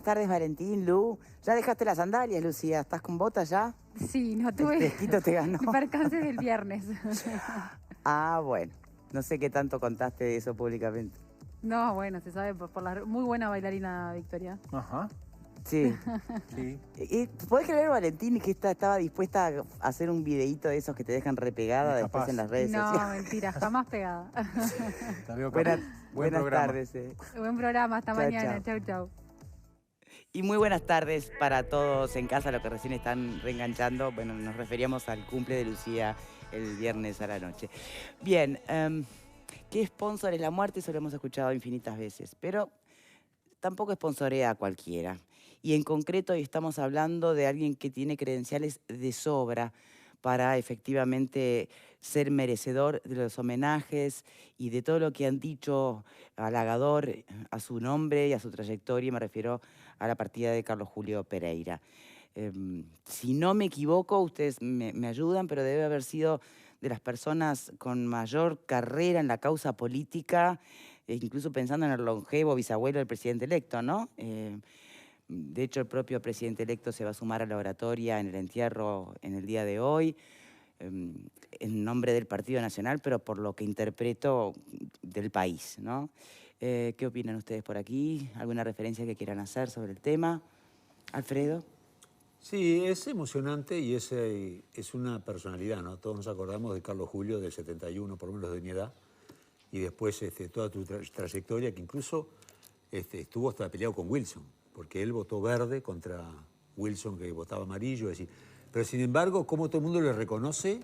Buenas tardes, Valentín, Lu. ¿Ya dejaste las sandalias, Lucía? ¿Estás con botas ya? Sí, no El tuve fresquito te ganó. percances del viernes. Ah, bueno. No sé qué tanto contaste de eso públicamente. No, bueno, se sabe por la muy buena bailarina Victoria. Ajá, Sí. sí. ¿Podés creer, Valentín, que estaba dispuesta a hacer un videíto de esos que te dejan repegada Es después capaz. en las redes No, sociales? mentira, jamás pegada. La veo Buenas, capaz. Buen buenas programa. tardes. Buen programa, hasta Chao, mañana. chao. Chau, chau. Y muy buenas tardes para todos en casa, los que recién están reenganchando. Bueno, nos referíamos al cumple de Lucía el viernes a la noche. Bien, ¿qué sponsor es la muerte? Eso lo hemos escuchado infinitas veces, pero tampoco sponsorea a cualquiera. Y en concreto hoy estamos hablando de alguien que tiene credenciales de sobra para efectivamente ser merecedor de los homenajes y de todo lo que han dicho halagador a su nombre y a su trayectoria. Me refiero a la partida de Carlos Julio Pereira. Si no me equivoco, ustedes me ayudan, pero debe haber sido de las personas con mayor carrera en la causa política, incluso pensando en el longevo bisabuelo del presidente electo, ¿no? De hecho, el propio presidente electo se va a sumar a la oratoria en el entierro en el día de hoy, en nombre del Partido Nacional, pero por lo que interpreto del país, ¿no? ¿Qué opinan ustedes por aquí? ¿Alguna referencia que quieran hacer sobre el tema? Alfredo. Sí, es emocionante y es una personalidad, ¿no? Todos nos acordamos de Carlos Julio del 71, por lo menos de mi edad, y después toda tu trayectoria, que incluso estuvo hasta peleado con Wilson, porque él votó verde contra Wilson, que votaba amarillo, es decir, pero sin embargo, como todo el mundo le reconoce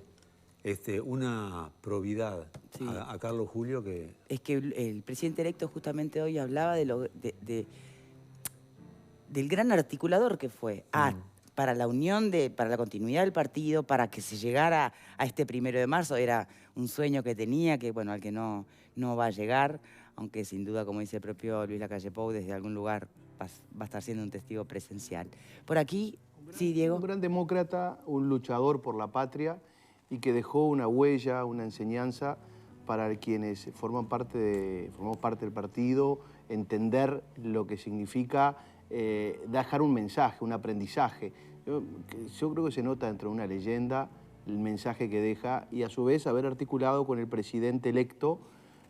una probidad Sí. a Carlos Julio que... Es que el presidente electo justamente hoy hablaba del gran articulador que fue. Para la unión, para la continuidad del partido, para que se llegara a este 1 de marzo. Era un sueño que tenía, que bueno, al que no va a llegar, aunque sin duda, como dice el propio Luis Lacalle Pou, desde algún lugar va a estar siendo un testigo presencial. Por aquí, sí, Diego. Un gran demócrata, un luchador por la patria y que dejó una huella, una enseñanza para quienes formamos parte del partido, entender lo que significa dejar un mensaje, un aprendizaje. Yo creo que se nota dentro de una leyenda el mensaje que deja y a su vez haber articulado con el presidente electo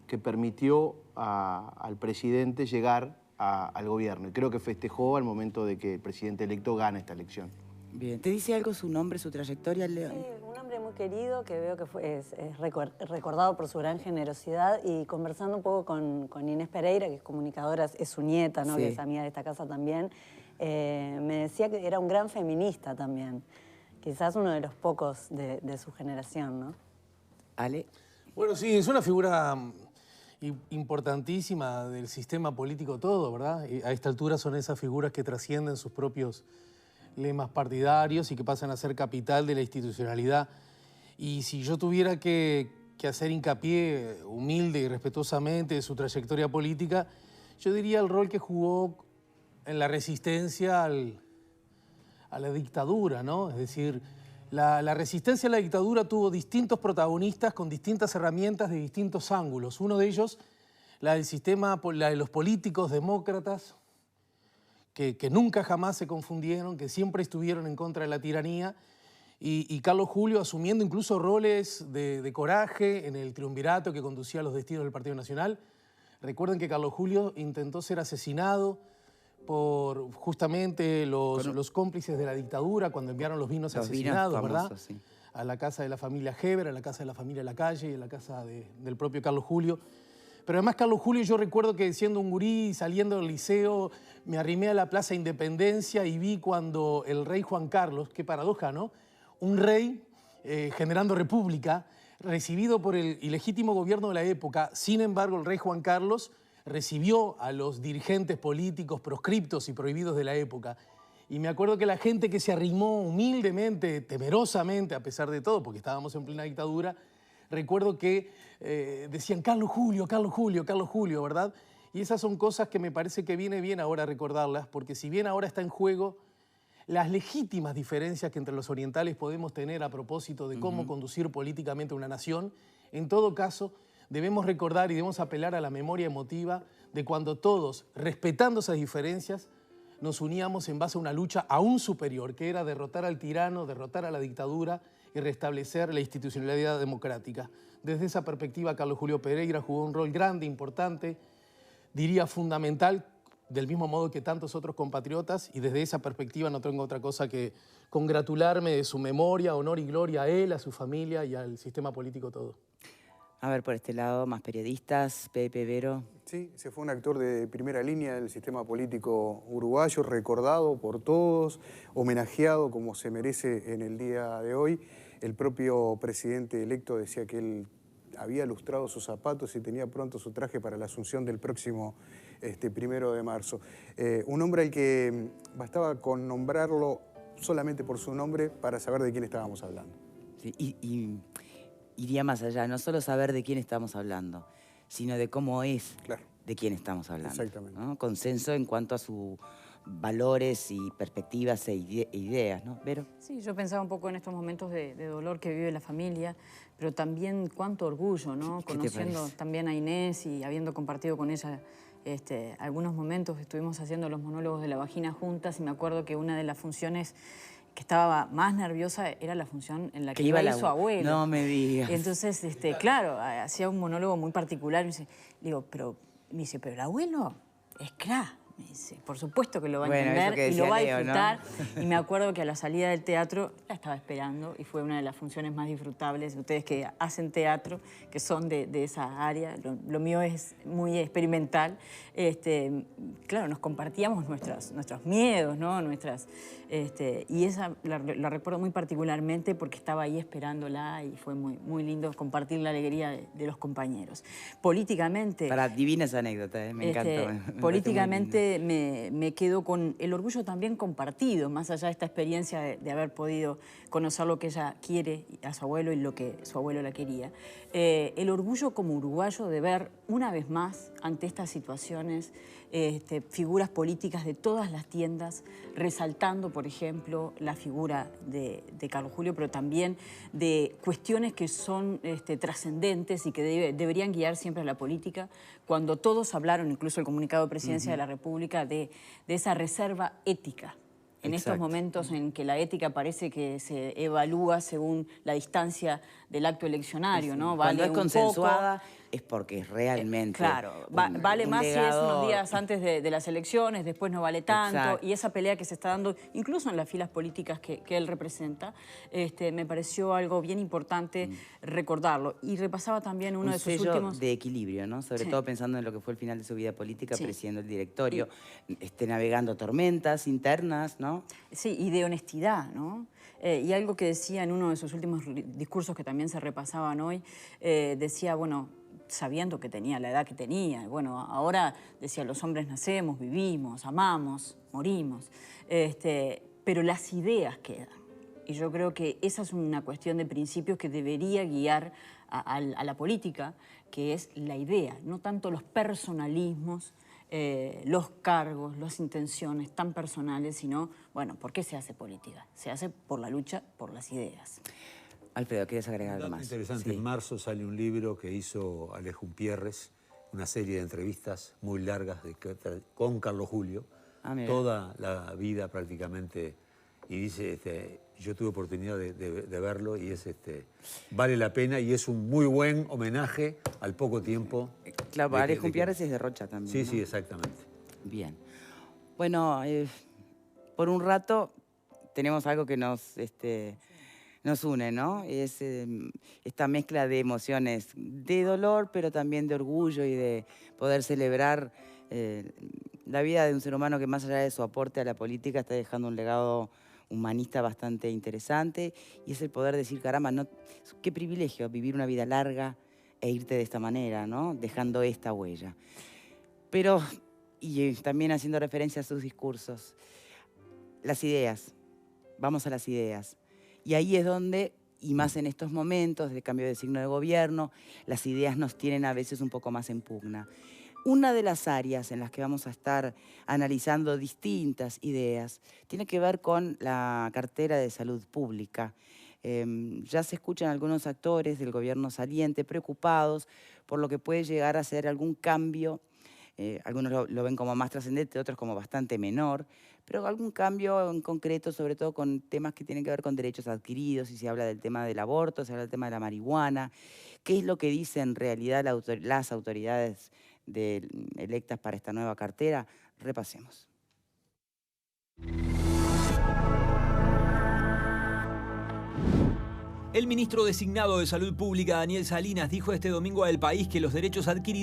que permitió al presidente llegar al gobierno. Y creo que festejó al momento de que el presidente electo gana esta elección. Bien. ¿Te dice algo su nombre, su trayectoria, León? Sí, un hombre muy querido que veo que es recordado por su gran generosidad, y conversando un poco con Inés Pereira, que es comunicadora, es su nieta, ¿no? Sí. Que es amiga de esta casa también, me decía que era un gran feminista también, quizás uno de los pocos de su generación, ¿no? Ale. Bueno, sí, es una figura importantísima del sistema político todo, ¿verdad? Y a esta altura son esas figuras que trascienden sus propios lemas partidarios y que pasan a ser capital de la institucionalidad. Y si yo tuviera que hacer hincapié humilde y respetuosamente de su trayectoria política, yo diría el rol que jugó en la resistencia a la dictadura, ¿no? Es decir, la resistencia a la dictadura tuvo distintos protagonistas con distintas herramientas de distintos ángulos. Uno de ellos, la del sistema, la de los políticos demócratas, que nunca jamás se confundieron, que siempre estuvieron en contra de la tiranía, y Carlos Julio asumiendo incluso roles de coraje en el triunvirato que conducía a los destinos del Partido Nacional. Recuerden que Carlos Julio intentó ser asesinado por justamente los cómplices de la dictadura cuando enviaron los vinos asesinados, famosos, ¿verdad? Sí. A la casa de la familia Heber, a la casa de la familia Lacalle y a la casa del propio Carlos Julio. Pero además Carlos Julio, yo recuerdo que siendo un gurí, saliendo del liceo, me arrimé a la Plaza Independencia y vi cuando el rey Juan Carlos, qué paradoja, ¿no? Un rey generando república, recibido por el ilegítimo gobierno de la época. Sin embargo, el rey Juan Carlos recibió a los dirigentes políticos proscriptos y prohibidos de la época. Y me acuerdo que la gente que se arrimó humildemente, temerosamente, a pesar de todo, porque estábamos en plena dictadura, recuerdo que decían Carlos Julio, Carlos Julio, Carlos Julio, ¿verdad? Y esas son cosas que me parece que viene bien ahora recordarlas, porque si bien ahora está en juego las legítimas diferencias que entre los orientales podemos tener a propósito de cómo conducir políticamente una nación, en todo caso debemos recordar y debemos apelar a la memoria emotiva de cuando todos, respetando esas diferencias, nos uníamos en base a una lucha aún superior, que era derrotar al tirano, derrotar a la dictadura y restablecer la institucionalidad democrática. Desde esa perspectiva, Carlos Julio Pereira jugó un rol grande, importante, diría fundamental, del mismo modo que tantos otros compatriotas, y desde esa perspectiva no tengo otra cosa que congratularme de su memoria, honor y gloria a él, a su familia y al sistema político todo. A ver, por este lado, más periodistas, Pepe, Vero. Sí, se fue un actor de primera línea del sistema político uruguayo, recordado por todos, homenajeado como se merece en el día de hoy. El propio presidente electo decía que él había lustrado sus zapatos y tenía pronto su traje para la asunción del próximo 1 de marzo. Un hombre al que bastaba con nombrarlo solamente por su nombre para saber de quién estábamos hablando. Sí, y iría más allá, no solo saber de quién estamos hablando, sino de cómo es Claro. de quién estamos hablando. Exactamente. ¿No? Consenso en cuanto a sus valores y perspectivas e ideas, ¿no? Vero. Sí, yo pensaba un poco en estos momentos de dolor que vive la familia, pero también cuánto orgullo, ¿no? ¿Qué te Conociendo parece? también a Inés y habiendo compartido con ella algunos momentos, estuvimos haciendo los monólogos de la vagina juntas y me acuerdo que una de las funciones que estaba más nerviosa era la función en la que iba su abuelo. No me digas. Y entonces, claro, hacía un monólogo muy particular. Y me dice, pero el abuelo es crack. Me dice, por supuesto que lo va a Bueno, eso entender que y lo decía va a Leo, ¿no? disfrutar. Y me acuerdo que a la salida del teatro la estaba esperando y fue una de las funciones más disfrutables. Ustedes que hacen teatro, que son de esa área, lo mío es muy experimental. Claro, nos compartíamos nuestros miedos, ¿no? Y esa la recuerdo muy particularmente porque estaba ahí esperándola y fue muy, muy lindo compartir la alegría de los compañeros. Políticamente... Para divina esa anécdota, me encantó. Me parece muy Políticamente me quedo con el orgullo también compartido, más allá de esta experiencia de haber podido conocer lo que ella quiere a su abuelo y lo que su abuelo la quería. El orgullo como uruguayo de ver una vez más ante estas situaciones figuras políticas de todas las tiendas, resaltando, por ejemplo, la figura de Carlos Julio, pero también de cuestiones que son trascendentes y que deberían guiar siempre a la política. Cuando todos hablaron, incluso el comunicado de Presidencia de la República, de esa reserva ética. En estos Exacto. momentos en que la ética parece que se evalúa según la distancia del acto eleccionario, ¿no? Cuando es un consensuada poco, es porque es realmente claro, vale un más si es legado. unos días antes de las elecciones, después no vale tanto. Exacto. Y esa pelea que se está dando, incluso en las filas políticas que él representa, me pareció algo bien importante recordarlo. Y repasaba también uno Un de sus sello últimos... de equilibrio, ¿no? Sobre Sí. todo pensando en lo que fue el final de su vida política, Sí. presidiendo el directorio, navegando tormentas internas, ¿no? Sí, y de honestidad, ¿no? Y algo que decía en uno de sus últimos discursos que también se repasaban hoy, decía, bueno, sabiendo que tenía la edad que tenía, bueno, ahora decía, los hombres nacemos, vivimos, amamos, morimos, pero las ideas quedan. Y yo creo que esa es una cuestión de principios que debería guiar a la política, que es la idea, no tanto los personalismos, los cargos, las intenciones tan personales, sino, bueno, ¿por qué se hace política? Se hace por la lucha, por las ideas. Alfredo, ¿quieres agregar algo más? Interesante. Sí. En marzo sale un libro que hizo Alejo Umpierres, una serie de entrevistas muy largas con Carlos Julio, mira. toda la vida prácticamente, y dice, yo tuve oportunidad de verlo y vale la pena y es un muy buen homenaje al poco tiempo. Claro, Alejo Umpierres es de Rocha también, Sí, ¿no? sí, exactamente. Bien. Bueno, por un rato tenemos algo que nos une, ¿no? Es esta mezcla de emociones, de dolor, pero también de orgullo y de poder celebrar la vida de un ser humano que más allá de su aporte a la política está dejando un legado humanista bastante interesante y es el poder decir, caramba, no, qué privilegio vivir una vida larga e irte de esta manera, ¿no? Dejando esta huella. Pero, y también haciendo referencia a sus discursos, las ideas, vamos a las ideas. Y ahí es donde, y más en estos momentos de cambio de signo de gobierno, las ideas nos tienen a veces un poco más en pugna. Una de las áreas en las que vamos a estar analizando distintas ideas tiene que ver con la cartera de salud pública. Ya se escuchan algunos actores del gobierno saliente preocupados por lo que puede llegar a ser algún cambio Algunos lo ven como más trascendente, otros como bastante menor, pero algún cambio en concreto, sobre todo con temas que tienen que ver con derechos adquiridos, si se habla del tema del aborto, se habla del tema de la marihuana. ¿Qué es lo que dicen en realidad las autoridades electas para esta nueva cartera? Repasemos. El ministro designado de Salud Pública, Daniel Salinas, dijo este domingo a El País que los derechos adquiridos